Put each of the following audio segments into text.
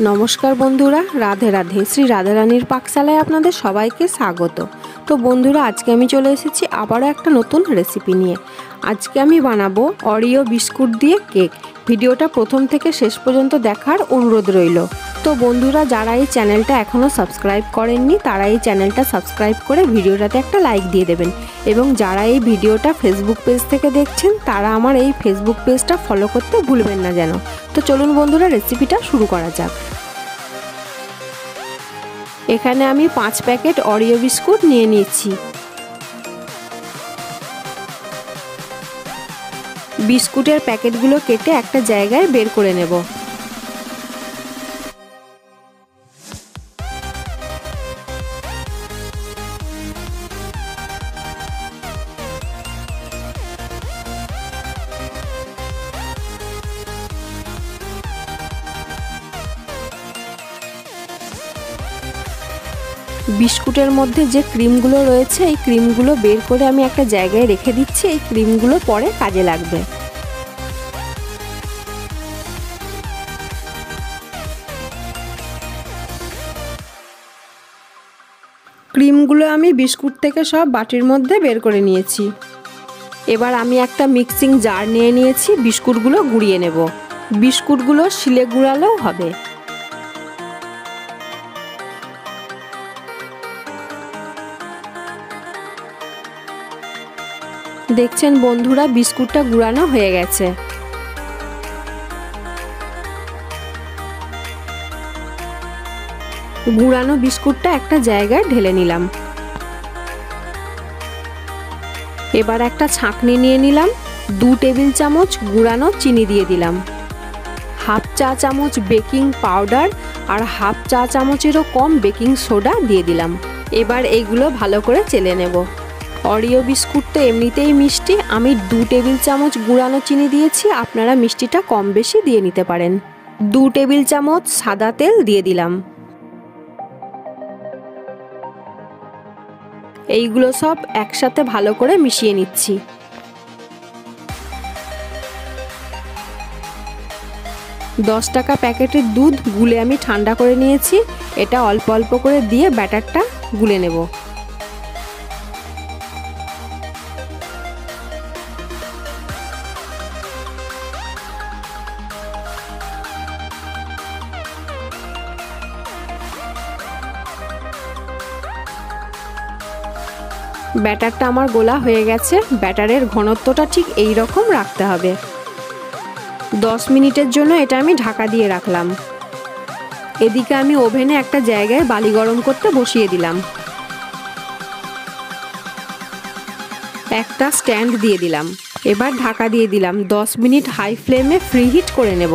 নমস্কার বন্ধুরা, রাধে রাধে। শ্রী রাধারানীর পাকশালায় আপনাদের সবাইকে স্বাগত। তো বন্ধুরা, আজকে আমি চলে এসেছি আবারও একটা নতুন রেসিপি নিয়ে। আজকে আমি বানাবো অরিও বিস্কুট দিয়ে কেক। ভিডিওটা প্রথম থেকে শেষ পর্যন্ত দেখার অনুরোধ রইল। তো বন্ধুরা, যারা এই চ্যানেলটা এখনও সাবস্ক্রাইব করেননি তারা এই চ্যানেলটা সাবস্ক্রাইব করে ভিডিওটাতে একটা লাইক দিয়ে দেবেন, এবং যারা এই ভিডিওটা ফেসবুক পেজ থেকে দেখছেন তারা আমার এই ফেসবুক পেজটা ফলো করতে ভুলবেন না যেন। তো চলুন বন্ধুরা, রেসিপিটা শুরু করা যাক। এখানে আমি 5 প্যাকেট অরিও বিস্কুট নিয়ে নিয়েছি। বিস্কুটের প্যাকেটগুলো কেটে একটা জায়গায় বের করে নেব। বিস্কুটের মধ্যে যে ক্রিমগুলো রয়েছে এই ক্রিমগুলো বের করে আমি একটা জায়গায় রেখে দিচ্ছি। এই ক্রিমগুলো পরে কাজে লাগবে। ক্রিমগুলো আমি বিস্কুট থেকে সব বাটির মধ্যে বের করে নিয়েছি। এবার আমি একটা মিক্সিং জার নিয়ে নিয়েছি। বিস্কুটগুলো গুঁড়িয়ে নেব। বিস্কুটগুলো শিলে গুঁড়ালেও হবে। দেখছেন বন্ধুরা, বিস্কুটটা গুঁড়ানো হয়ে গেছে। গুঁড়ানো বিস্কুটটা একটা জায়গায় ঢেলে নিলাম। এবার একটা ছাঁকনি নিয়ে নিলাম। 2 টেবিল চামচ গুঁড়ানো চিনি দিয়ে দিলাম। হাফ চা চামচ বেকিং পাউডার আর হাফ চা চামচেরও কম বেকিং সোডা দিয়ে দিলাম। এবার এইগুলো ভালো করে চেলে নেব। অরিও বিস্কুট তো এমনিতেই মিষ্টি, আমি 2 টেবিল চামচ গুঁড়ানো চিনি দিয়েছি। আপনারা মিষ্টিটা কম বেশি দিয়ে নিতে পারেন। 2 টেবিল চামচ সাদা তেল দিয়ে দিলাম। এইগুলো সব একসাথে ভালো করে মিশিয়ে নিচ্ছি। দশ টাকা প্যাকেটের দুধ গুলে আমি ঠান্ডা করে নিয়েছি। এটা অল্প অল্প করে দিয়ে ব্যাটারটা গুলে নেব। ব্যাটারটা আমার গোলা হয়ে গেছে। ব্যাটারের ঘনত্বটা ঠিক এই রকম রাখতে হবে। 10 মিনিটের জন্য এটা আমি ঢাকা দিয়ে রাখলাম। এদিকে আমি ওভেনে একটা জায়গায় বালি গরম করতে বসিয়ে দিলাম। একটা স্ট্যান্ড দিয়ে দিলাম। এবার ঢাকা দিয়ে দিলাম। 10 মিনিট হাই ফ্লেমে ফ্রিহিট করে নেব।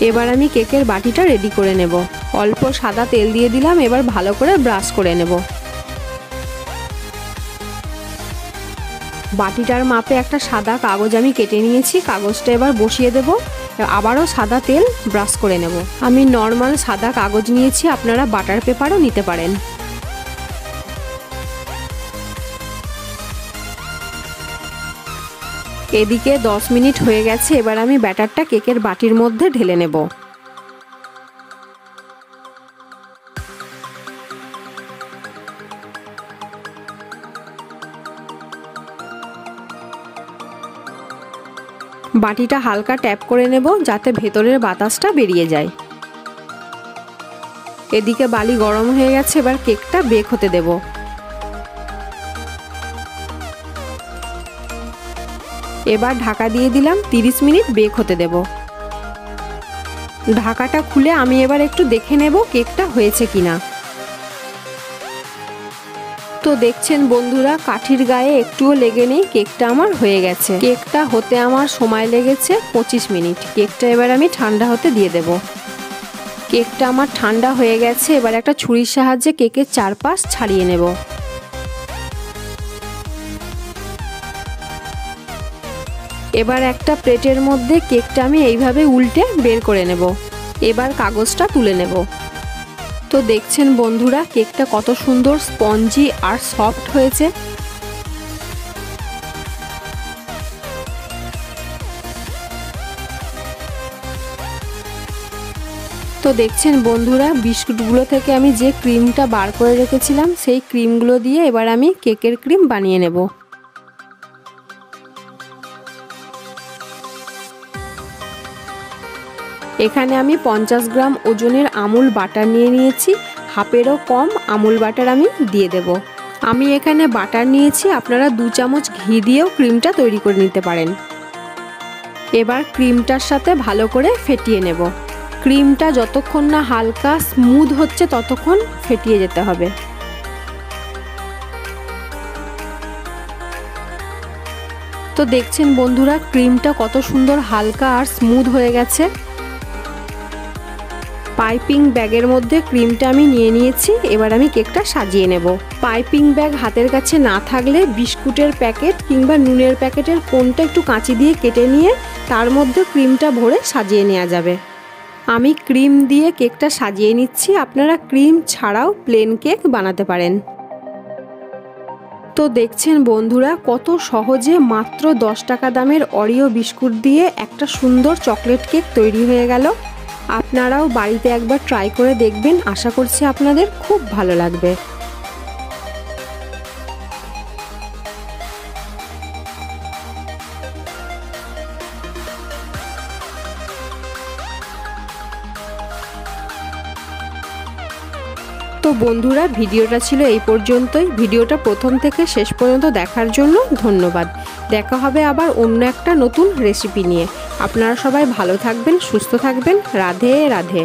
এবার আমি কেকের বাটিটা রেডি করে নেব। অল্প সাদা তেল দিয়ে দিলাম। এবার ভালো করে ব্রাশ করে নেব। বাটিটার মাপে একটা সাদা কাগজ আমি কেটে নিয়েছি। কাগজটা এবার বসিয়ে দেব। আবারও সাদা তেল ব্রাশ করে নেব। আমি নর্মাল সাদা কাগজ নিয়েছি, আপনারা বাটার পেপারও নিতে পারেন। এদিকে 10 মিনিট হয়ে গেছে। এবার আমি ব্যাটারটা কেকের বাটির মধ্যে ঢেলে নেব। বাটিটা হালকা ট্যাপ করে নেব যাতে ভেতরের বাতাসটা বেরিয়ে যায়। এদিকে বালি গরম হয়ে গেছে। এবার কেকটা বেক হতে দেব। এবার ঢাকা দিয়ে দিলাম। 30 মিনিট বেক হতে দেব। ঢাকাটা খুলে আমি এবার একটু দেখে নেব কেকটা হয়েছে কিনা। তো দেখছেন বন্ধুরা, কাঠির গায়ে একটুও লেগে নেই। কেকটা আমার হয়ে গেছে। কেকটা হতে আমার সময় লেগেছে 25 মিনিট। কেকটা এবার আমি ঠান্ডা হতে দিয়ে দেব। কেকটা আমার ঠান্ডা হয়ে গেছে। এবার একটা ছুরির সাহায্যে কেকের চারপাশ ছাড়িয়ে নেব। এবার একটা প্লেটের মধ্যে কেকটা আমি এইভাবে উল্টে বের করে নেব। এবার কাগজটা তুলে নেব। তো দেখছেন বন্ধুরা, কেকটা কত সুন্দর স্পঞ্জি আর সফট হয়েছে। তো দেখছেন বন্ধুরা, বিস্কুটগুলো থেকে আমি যে ক্রিমটা বার করে রেখেছিলাম সেই ক্রিমগুলো দিয়ে এবার আমি কেকের ক্রিম বানিয়ে নেব। এখানে আমি 50 গ্রাম ওজনের আমুল বাটার নিয়ে নিয়েছি। হাফেরও কম আমুল বাটার আমি দিয়ে দেব। আমি এখানে বাটার নিয়েছি, আপনারা 2 চামচ ঘি দিয়েও ক্রিমটা তৈরি করে নিতে পারেন। এবার ক্রিমটার সাথে ভালো করে ফেটিয়ে নেব। ক্রিমটা যতক্ষণ না হালকা স্মুথ হচ্ছে ততক্ষণ ফেটিয়ে যেতে হবে। তো দেখছেন বন্ধুরা, ক্রিমটা কত সুন্দর হালকা আর স্মুথ হয়ে গেছে। পাইপিং ব্যাগের মধ্যে ক্রিমটা আমি নিয়ে নিয়েছি। এবার আমি কেকটা সাজিয়ে নেব। পাইপিং ব্যাগ হাতের কাছে না থাকলে বিস্কুটের প্যাকেট কিংবা নুনের প্যাকেটের কোণটা একটু কাঁচি দিয়ে কেটে নিয়ে তার মধ্যে ক্রিমটা ভরে সাজিয়ে নেওয়া যাবে। আমি ক্রিম দিয়ে কেকটা সাজিয়ে নিচ্ছি, আপনারা ক্রিম ছাড়াও প্লেন কেক বানাতে পারেন। তো দেখছেন বন্ধুরা, কত সহজে মাত্র 10 টাকা দামের অরিও বিস্কুট দিয়ে একটা সুন্দর চকলেট কেক তৈরি হয়ে গেল। আপনারাও বাড়িতে একবার ট্রাই করে দেখবেন, আশা করছি আপনাদের খুব ভালো লাগবে। তো বন্ধুরা, ভিডিওটা ছিল এই পর্যন্তই। ভিডিওটা প্রথম থেকে শেষ পর্যন্ত দেখার জন্য ধন্যবাদ। দেখা হবে আবার অন্য একটা নতুন রেসিপি নিয়ে। আপনারা সবাই ভালো থাকবেন, সুস্থ থাকবেন। রাধে রাধে।